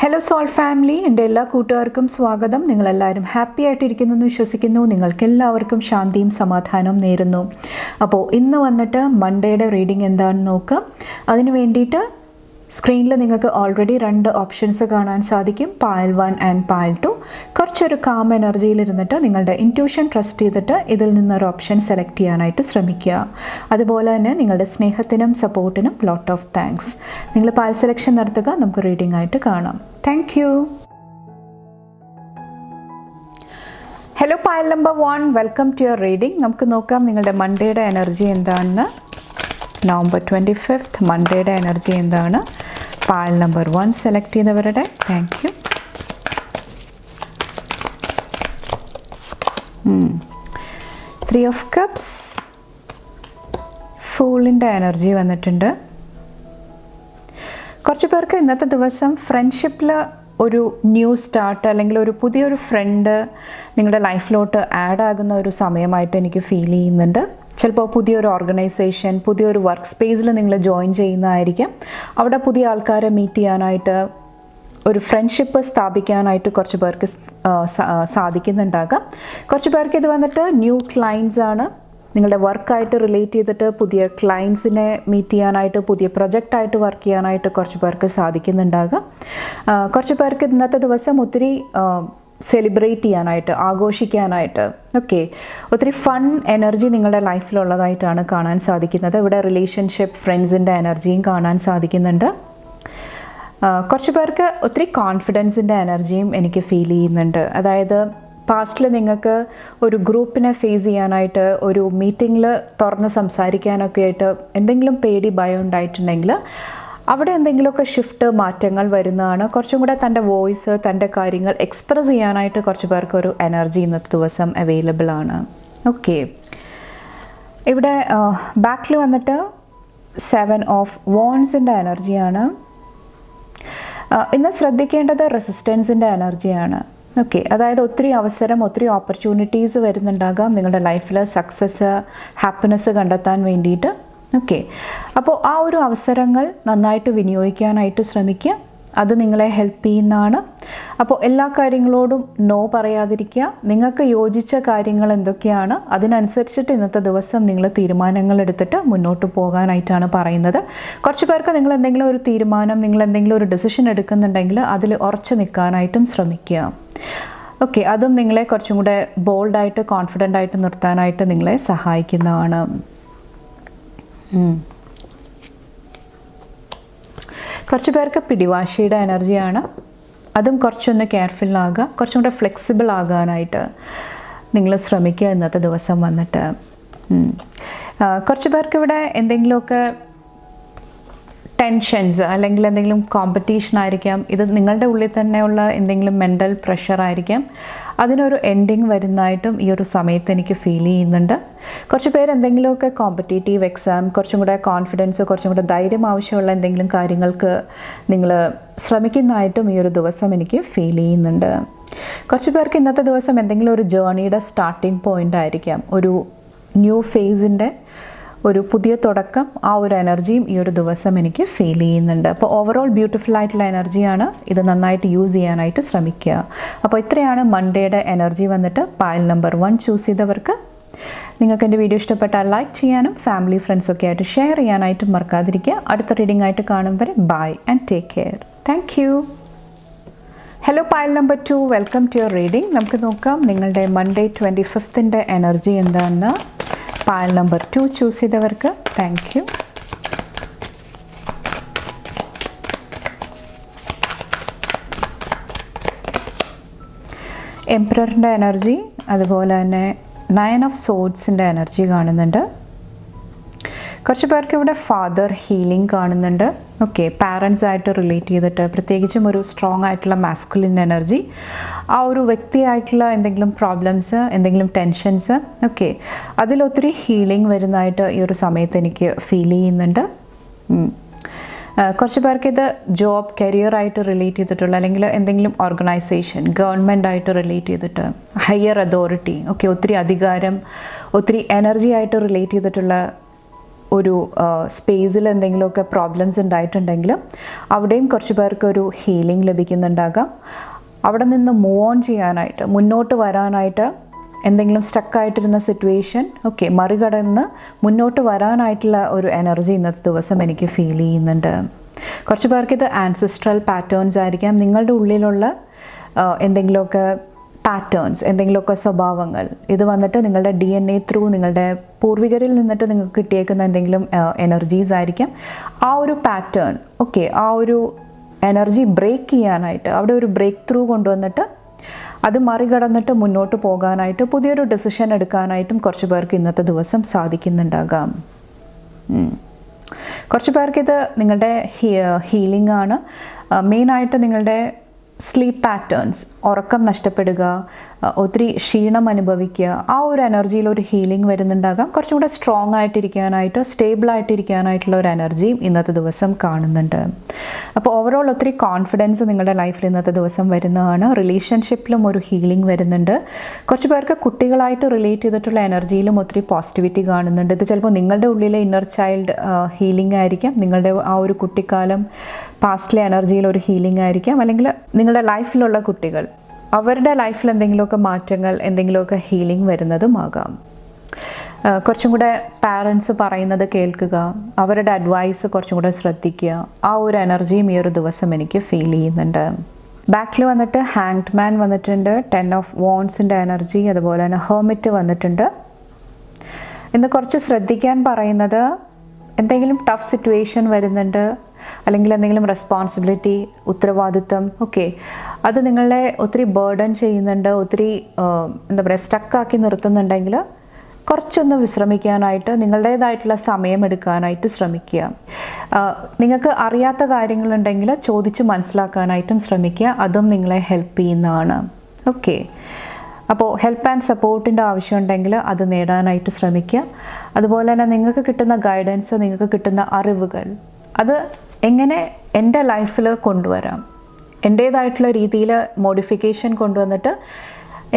Hello soul family, എൻ്റെ എല്ലാ കൂട്ടുകാർക്കും സ്വാഗതം. നിങ്ങളെല്ലാവരും ഹാപ്പി ആയിട്ടിരിക്കുന്നു വിശ്വസിക്കുന്നു. നിങ്ങൾക്കെല്ലാവർക്കും ശാന്തിയും സമാധാനവും നേരുന്നു. അപ്പോൾ ഇന്ന് വന്നിട്ട് മൺഡേയുടെ റീഡിംഗ് എന്താണെന്ന് നോക്കാം. അതിന് വേണ്ടിയിട്ട് സ്ക്രീനിൽ നിങ്ങൾക്ക് ഓൾറെഡി 2 ഓപ്ഷൻസ് കാണാൻ സാധിക്കും, പായൽ 1 ആൻഡ് പായൽ 2. കുറച്ചൊരു കാം എനർജിയിലിരുന്നിട്ട് നിങ്ങളുടെ ഇൻറ്റ്യൂഷൻ ട്രസ്റ്റ് ചെയ്തിട്ട് ഇതിൽ നിന്നൊരു ഓപ്ഷൻ സെലക്ട് ചെയ്യാനായിട്ട് ശ്രമിക്കുക. അതുപോലെ തന്നെ നിങ്ങളുടെ സ്നേഹത്തിനും സപ്പോർട്ടിനും ലോട്ട് ഓഫ് താങ്ക്സ്. നിങ്ങൾ പായൽ സെലക്ഷൻ നടത്തുക, നമുക്ക് റീഡിംഗ് ആയിട്ട് കാണാം. Thank you. Hello pile number 1, welcome to your reading. നമുക്ക് നോക്കാം നിങ്ങളുടെ മൺഡേയുടെ എനർജി എന്താണെന്ന്. നവംബർ 25 മൺഡേയുടെ എനർജി എന്താണ്? പായൽ നമ്പർ 1 സെലക്ട് ചെയ്തവരുടെ thank you. Three of cups, ഫൂളിൻ്റെ എനർജി വന്നിട്ടുണ്ട്. കുറച്ച് പേർക്ക് ഇന്നത്തെ ദിവസം ഫ്രണ്ട്ഷിപ്പിൽ ഒരു ന്യൂ സ്റ്റാർട്ട് അല്ലെങ്കിൽ ഒരു പുതിയൊരു ഫ്രണ്ട് നിങ്ങളുടെ ലൈഫിലോട്ട് ആഡ് ആകുന്ന ഒരു സമയമായിട്ട് എനിക്ക് ഫീൽ ചെയ്യുന്നുണ്ട്. ചിലപ്പോൾ പുതിയൊരു ഓർഗനൈസേഷൻ, പുതിയൊരു വർക്ക് സ്പേസിൽ നിങ്ങൾ ജോയിൻ ചെയ്യുന്നതായിരിക്കും. അവിടെ പുതിയ ആൾക്കാരെ മീറ്റ് ചെയ്യാനായിട്ട്, ഒരു ഫ്രണ്ട്ഷിപ്പ് സ്ഥാപിക്കാനായിട്ട് കുറച്ച് പേർക്ക് സാധിക്കുന്നുണ്ടാകാം. കുറച്ച് പേർക്ക് ഇത് വന്നിട്ട് ന്യൂ ക്ലയൻസ് ആണ്. നിങ്ങളുടെ വർക്കായിട്ട് റിലേറ്റ് ചെയ്തിട്ട് പുതിയ ക്ലയൻസിനെ മീറ്റ് ചെയ്യാനായിട്ട്, പുതിയ പ്രൊജക്റ്റായിട്ട് വർക്ക് ചെയ്യാനായിട്ട് കുറച്ച് പേർക്ക് സാധിക്കുന്നുണ്ടാകാം. കുറച്ച് പേർക്ക് ഇന്നത്തെ ദിവസം ഒത്തിരി സെലിബ്രേറ്റ് ചെയ്യാനായിട്ട്, ആഘോഷിക്കാനായിട്ട്, ഒത്തിരി ഫൺ എനർജി നിങ്ങളുടെ ലൈഫിലുള്ളതായിട്ടാണ് കാണാൻ സാധിക്കുന്നത്. ഇവിടെ റിലേഷൻഷിപ്പ്, ഫ്രണ്ട്സിൻ്റെ എനർജിയും കാണാൻ സാധിക്കുന്നുണ്ട്. കുറച്ച് പേർക്ക് ഒത്തിരി കോൺഫിഡൻസിൻ്റെ എനർജിയും എനിക്ക് ഫീൽ ചെയ്യുന്നുണ്ട്. അതായത് പാസ്റ്റിൽ നിങ്ങൾക്ക് ഒരു ഗ്രൂപ്പിനെ ഫേസ് ചെയ്യാനായിട്ട്, ഒരു മീറ്റിങ്ങിൽ തുറന്ന് സംസാരിക്കാനൊക്കെ ആയിട്ട് എന്തെങ്കിലും പേടി, ഭയം ഉണ്ടായിട്ടുണ്ടെങ്കിൽ അവിടെ എന്തെങ്കിലുമൊക്കെ ഷിഫ്റ്റ്, മാറ്റങ്ങൾ വരുന്നതാണ്. കുറച്ചും കൂടെ തൻ്റെ വോയിസ്, തൻ്റെ കാര്യങ്ങൾ എക്സ്പ്രസ് ചെയ്യാനായിട്ട് കുറച്ച് പേർക്ക് ഒരു എനർജി ഇന്നത്തെ ദിവസം അവൈലബിൾ ആണ്. ഇവിടെ ബാക്കിൽ വന്നിട്ട് 7 ഓഫ് വോൺസിൻ്റെ എനർജിയാണ്. ഇന്ന് ശ്രദ്ധിക്കേണ്ടത് റെസിസ്റ്റൻസിൻ്റെ എനർജിയാണ്. അതായത് ഒത്തിരി അവസരം, ഒത്തിരി ഓപ്പർച്യൂണിറ്റീസ് വരുന്നുണ്ടാകാം നിങ്ങളുടെ ലൈഫിൽ സക്സസ്, ഹാപ്പിനെസ് കണ്ടെത്താൻ വേണ്ടിയിട്ട്. അപ്പോൾ ആ ഒരു അവസരങ്ങൾ നന്നായിട്ട് വിനിയോഗിക്കാനായിട്ട് ശ്രമിക്കുക. അത് നിങ്ങളെ ഹെൽപ്പ് ചെയ്യുന്നതാണ്. അപ്പോൾ എല്ലാ കാര്യങ്ങളോടും നോ പറയാതിരിക്കുക. നിങ്ങൾക്ക് യോജിച്ച കാര്യങ്ങൾ എന്തൊക്കെയാണ് അതിനനുസരിച്ചിട്ട് ഇന്നത്തെ ദിവസം നിങ്ങൾ തീരുമാനങ്ങൾ എടുത്തിട്ട് മുന്നോട്ട് പോകാനായിട്ടാണ് പറയുന്നത്. കുറച്ച് പേർക്ക് നിങ്ങൾ എന്തെങ്കിലും ഒരു തീരുമാനം, നിങ്ങൾ എന്തെങ്കിലും ഒരു ഡിസിഷൻ എടുക്കുന്നുണ്ടെങ്കിൽ അതിൽ ഉറച്ചു നിൽക്കാനായിട്ടും ശ്രമിക്കുക. അതും നിങ്ങളെ കുറച്ചും കൂടെ ബോൾഡായിട്ട്, കോൺഫിഡൻ്റ് ആയിട്ട് നിർത്താനായിട്ട് നിങ്ങളെ സഹായിക്കുന്നതാണ്. കുറച്ച് പേർക്ക് പിടിവാശിയുടെ എനർജിയാണ്. അതും കുറച്ചൊന്ന് കെയർഫുള്ളാകുക, കുറച്ചും കൂടെ ഫ്ലെക്സിബിൾ ആകാനായിട്ട് നിങ്ങൾ ശ്രമിക്കുക ഇന്നത്തെ ദിവസം വന്നിട്ട്. കുറച്ച് പേർക്ക് ഇവിടെ എന്തെങ്കിലുമൊക്കെ ടെൻഷൻസ് അല്ലെങ്കിൽ എന്തെങ്കിലും കോമ്പറ്റീഷൻ ആയിരിക്കാം. ഇത് നിങ്ങളുടെ ഉള്ളിൽ തന്നെയുള്ള എന്തെങ്കിലും മെൻ്റൽ പ്രഷർ ആയിരിക്കാം. അതിനൊരു എൻഡിങ് വരുന്നതായിട്ടും ഈ ഒരു സമയത്ത് എനിക്ക് ഫീൽ ചെയ്യുന്നുണ്ട്. കുറച്ച് പേര് എന്തെങ്കിലുമൊക്കെ കോമ്പറ്റേറ്റീവ് എക്സാം, കുറച്ചും കൂടെ കോൺഫിഡൻസ്, കുറച്ചും കൂടെ ധൈര്യം ആവശ്യമുള്ള എന്തെങ്കിലും കാര്യങ്ങൾക്ക് നിങ്ങൾ ശ്രമിക്കുന്നതായിട്ടും ഈ ഒരു ദിവസം എനിക്ക് ഫീൽ ചെയ്യുന്നുണ്ട്. കുറച്ച് പേർക്ക് ഇന്നത്തെ ദിവസം എന്തെങ്കിലും ഒരു ജേർണിയുടെ സ്റ്റാർട്ടിംഗ് പോയിൻ്റ് ആയിരിക്കാം. ഒരു ന്യൂ ഫേസിൻ്റെ ഒരു പുതിയ തുടക്കം, ആ ഒരു എനർജിയും ഈ ഒരു ദിവസം എനിക്ക് ഫീൽ ചെയ്യുന്നുണ്ട്. അപ്പോൾ ഓവറോൾ ബ്യൂട്ടിഫുൾ ആയിട്ടുള്ള എനർജിയാണ്. ഇത് നന്നായിട്ട് യൂസ് ചെയ്യാനായിട്ട് ശ്രമിക്കുക. അപ്പോൾ ഇത്രയാണ് മൺഡേയുടെ എനർജി വന്നിട്ട്. പായൽ നമ്പർ 1 ചൂസ് ചെയ്തവർക്ക് നിങ്ങൾക്ക് എൻ്റെ വീഡിയോ ഇഷ്ടപ്പെട്ടാൽ ലൈക്ക് ചെയ്യാനും ഫാമിലി ഫ്രണ്ട്സൊക്കെ ആയിട്ട് ഷെയർ ചെയ്യാനായിട്ടും മറക്കാതിരിക്കുക. അടുത്ത റീഡിംഗ് ആയിട്ട് കാണും വരെ bye and take care. Thank you. Hello pile number 2, welcome to your reading. നമുക്ക് നോക്കാം നിങ്ങളുടെ മൺഡേ 25ൻ്റെ എനർജി എന്താണെന്ന്. പായൽ നമ്പർ 2 ചൂസ് ചെയ്തവർക്ക് താങ്ക് യു. എംപററിൻ്റെ എനർജി, അതുപോലെ തന്നെ 9 ഓഫ് സോഡ്സിൻ്റെ എനർജി കാണുന്നുണ്ട്. കുറച്ച് പേർക്ക് ഇവിടെ ഫാദർ ഹീലിംഗ് കാണുന്നുണ്ട്. പാരൻസ് ആയിട്ട് റിലേറ്റ് ചെയ്തിട്ട്, പ്രത്യേകിച്ചും ഒരു സ്ട്രോങ് ആയിട്ടുള്ള മാസ്കുലിൻ എനർജി, ആ ഒരു വ്യക്തിയായിട്ടുള്ള എന്തെങ്കിലും പ്രോബ്ലംസ്, എന്തെങ്കിലും ടെൻഷൻസ്, അതിലൊത്തിരി ഹീലിംഗ് വരുന്നതായിട്ട് ഈ ഒരു സമയത്ത് എനിക്ക് ഫീൽ ചെയ്യുന്നുണ്ട്. കുറച്ച് പേർക്ക് ഇത് ജോബ്, കരിയറായിട്ട് റിലേറ്റ് ചെയ്തിട്ടുള്ള, അല്ലെങ്കിൽ എന്തെങ്കിലും ഓർഗനൈസേഷൻ, ഗവൺമെൻറ് ആയിട്ട് റിലേറ്റ് ചെയ്തിട്ട്, ഹയർ അതോറിറ്റി, ഒത്തിരി അധികാരം, ഒത്തിരി എനർജി ആയിട്ട് റിലേറ്റ് ചെയ്തിട്ടുള്ള ഒരു സ്പേസിൽ എന്തെങ്കിലുമൊക്കെ പ്രോബ്ലംസ് ഉണ്ടായിട്ടുണ്ടെങ്കിൽ അവിടെയും കുറച്ച് പേർക്ക് ഒരു ഹീലിംഗ് ലഭിക്കുന്നുണ്ടാകാം. അവിടെ നിന്ന് മൂവ് ഓൺ ചെയ്യാനായിട്ട്, മുന്നോട്ട് വരാനായിട്ട്, എന്തെങ്കിലും സ്റ്റക്കായിട്ടിരുന്ന സിറ്റുവേഷൻ മറികടന്ന് മുന്നോട്ട് വരാനായിട്ടുള്ള ഒരു എനർജി ഇന്നത്തെ ദിവസം എനിക്ക് ഫീൽ ചെയ്യുന്നുണ്ട്. കുറച്ച് പേർക്ക് ഇത് ആൻസിസ്ട്രൽ പാറ്റേൺസ് ആയിരിക്കാം. നിങ്ങളുടെ ഉള്ളിലുള്ള എന്തെങ്കിലുമൊക്കെ പാറ്റേൺസ്, എന്തെങ്കിലുമൊക്കെ സ്വഭാവങ്ങൾ, ഇത് വന്നിട്ട് നിങ്ങളുടെ DNA ത്രൂ നിങ്ങളുടെ പൂർവികരിൽ നിന്നിട്ട് നിങ്ങൾക്ക് കിട്ടിയേക്കുന്ന എന്തെങ്കിലും എനർജീസ് ആയിരിക്കാം. ആ ഒരു പാറ്റേൺ ആ ഒരു എനർജി ബ്രേക്ക് ചെയ്യാനായിട്ട്, അവിടെ ഒരു ബ്രേക്ക് ത്രൂ കൊണ്ടുവന്നിട്ട് അത് മറികടന്നിട്ട് മുന്നോട്ട് പോകാനായിട്ട്, പുതിയൊരു ഡെസിഷൻ എടുക്കാനായിട്ടും കുറച്ച് പേർക്ക് ഇന്നത്തെ ദിവസം സാധിക്കുന്നുണ്ടാകാം. കുറച്ച് പേർക്കിത് നിങ്ങളുടെ ഹീലിംഗ് ആണ്. മെയിനായിട്ട് നിങ്ങളുടെ സ്ലീപ്പ് പാറ്റേൺസ്, ഉറക്കം നഷ്ടപ്പെടുക, ഒത്തിരി ക്ഷീണം അനുഭവിക്കുക, ആ ഒരു എനർജിയിൽ ഒരു ഹീലിംഗ് വരുന്നുണ്ടാകാം. കുറച്ചും കൂടെ സ്ട്രോങ് ആയിട്ടിരിക്കാനായിട്ട്, സ്റ്റേബിളായിട്ടിരിക്കാനായിട്ടുള്ള ഒരു എനർജിയും ഇന്നത്തെ ദിവസം കാണുന്നുണ്ട്. അപ്പോൾ ഓവറോൾ ഒത്തിരി കോൺഫിഡൻസ് നിങ്ങളുടെ ലൈഫിൽ ഇന്നത്തെ ദിവസം വരുന്നതാണ്. റിലേഷൻഷിപ്പിലും ഒരു ഹീലിംഗ് വരുന്നുണ്ട്. കുറച്ച് പേർക്ക് കുട്ടികളായിട്ട് റിലേറ്റ് ചെയ്തിട്ടുള്ള എനർജിയിലും ഒത്തിരി പോസിറ്റിവിറ്റി കാണുന്നുണ്ട്. ഇത് ചിലപ്പോൾ നിങ്ങളുടെ ഉള്ളിലെ ഇന്നർ ചൈൽഡ് ഹീലിംഗ് ആയിരിക്കാം, നിങ്ങളുടെ ആ ഒരു കുട്ടിക്കാലം പാസ്റ്റിലെ എനർജിയിൽ ഒരു ഹീലിംഗ് ആയിരിക്കാം, അല്ലെങ്കിൽ നിങ്ങളുടെ ലൈഫിലുള്ള കുട്ടികൾ, അവരുടെ ലൈഫിൽ എന്തെങ്കിലുമൊക്കെ മാറ്റങ്ങൾ, എന്തെങ്കിലുമൊക്കെ ഹീലിംഗ് വരുന്നതുമാകാം. കുറച്ചും കൂടെ പാരൻസ് പറയുന്നത് കേൾക്കുക, അവരുടെ അഡ്വൈസ് കുറച്ചും കൂടെ ശ്രദ്ധിക്കുക, ആ ഒരു എനർജിയും ഈ ഒരു ദിവസം എനിക്ക് ഫീൽ ചെയ്യുന്നുണ്ട്. ബാക്കിൽ വന്നിട്ട് ഹാങ്ഡ് മാൻ വന്നിട്ടുണ്ട്, 10 ഓഫ് വോൺസിൻ്റെ എനർജി, അതുപോലെ തന്നെ ഹെർമിറ്റ് വന്നിട്ടുണ്ട്. ഇന്ന് കുറച്ച് ശ്രദ്ധിക്കാൻ പറയുന്നത്, എന്തെങ്കിലും ടഫ് സിറ്റുവേഷൻ വരുന്നുണ്ട്, അല്ലെങ്കിൽ എന്തെങ്കിലും റെസ്പോൺസിബിലിറ്റി, ഉത്തരവാദിത്വം അത് നിങ്ങളെ ഒത്തിരി ബേർഡൻ ചെയ്യുന്നുണ്ട്, ഒത്തിരി സ്റ്റക്കാക്കി നിർത്തുന്നുണ്ടെങ്കിൽ കുറച്ചൊന്ന് വിശ്രമിക്കാനായിട്ട്, നിങ്ങളുടേതായിട്ടുള്ള സമയമെടുക്കാനായിട്ട് ശ്രമിക്കുക. നിങ്ങൾക്ക് അറിയാത്ത കാര്യങ്ങളുണ്ടെങ്കിൽ ചോദിച്ച് മനസ്സിലാക്കാനായിട്ടും ശ്രമിക്കുക. അതും നിങ്ങളെ ഹെൽപ്പ് ചെയ്യുന്നതാണ്. അപ്പോൾ ഹെൽപ്പ് ആൻഡ് സപ്പോർട്ടിൻ്റെ ആവശ്യമുണ്ടെങ്കിൽ അത് നേടാനായിട്ട് ശ്രമിക്കുക. അതുപോലെ തന്നെ നിങ്ങൾക്ക് കിട്ടുന്ന ഗൈഡൻസ്, നിങ്ങൾക്ക് കിട്ടുന്ന അറിവുകൾ, അത് എങ്ങനെ എൻ്റെ ലൈഫിൽ കൊണ്ടുവരാം, എൻ്റേതായിട്ടുള്ള രീതിയിൽ മോഡിഫിക്കേഷൻ കൊണ്ടുവന്നിട്ട്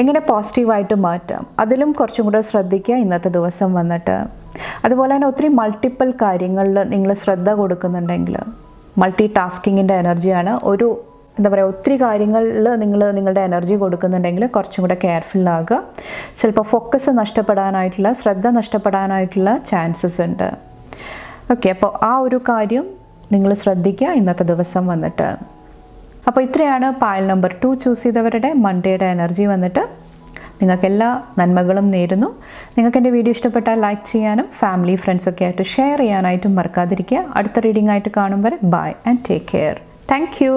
എങ്ങനെ പോസിറ്റീവായിട്ട് മാറ്റാം, അതിലും കുറച്ചും കൂടെ ശ്രദ്ധിക്കുക ഇന്നത്തെ ദിവസം വന്നിട്ട്. അതുപോലെ തന്നെ ഒത്തിരി മൾട്ടിപ്പിൾ കാര്യങ്ങളിൽ നിങ്ങൾ ശ്രദ്ധ കൊടുക്കുന്നുണ്ടെങ്കിൽ, മൾട്ടി ടാസ്കിങ്ങിൻ്റെ എനർജിയാണ്, ഒത്തിരി കാര്യങ്ങളിൽ നിങ്ങളുടെ എനർജി കൊടുക്കുന്നുണ്ടെങ്കിൽ കുറച്ചും കൂടെ കെയർഫുള്ളാകുക. ചിലപ്പോൾ ഫോക്കസ് നഷ്ടപ്പെടാനായിട്ടുള്ള, ശ്രദ്ധ നഷ്ടപ്പെടാനായിട്ടുള്ള ചാൻസസ് ഉണ്ട്. അപ്പോൾ ആ ഒരു കാര്യം നിങ്ങൾ ശ്രദ്ധിക്കുക ഇന്നത്തെ ദിവസം വന്നിട്ട്. അപ്പോൾ ഇത്രയാണ് പായൽ നമ്പർ 2 ചൂസ് ചെയ്തവരുടെ മൺഡേയുടെ എനർജി വന്നിട്ട്. നിങ്ങൾക്ക് എല്ലാ നന്മകളും നേരുന്നു. നിങ്ങൾക്ക് എൻ്റെ വീഡിയോ ഇഷ്ടപ്പെട്ടാൽ ലൈക്ക് ചെയ്യാനും ഫാമിലി ഫ്രണ്ട്സൊക്കെ ആയിട്ട് ഷെയർ ചെയ്യാനായിട്ടും മറക്കാതിരിക്കുക. അടുത്ത റീഡിംഗ് ആയിട്ട് കാണും വരെ bye and take care. Thank U.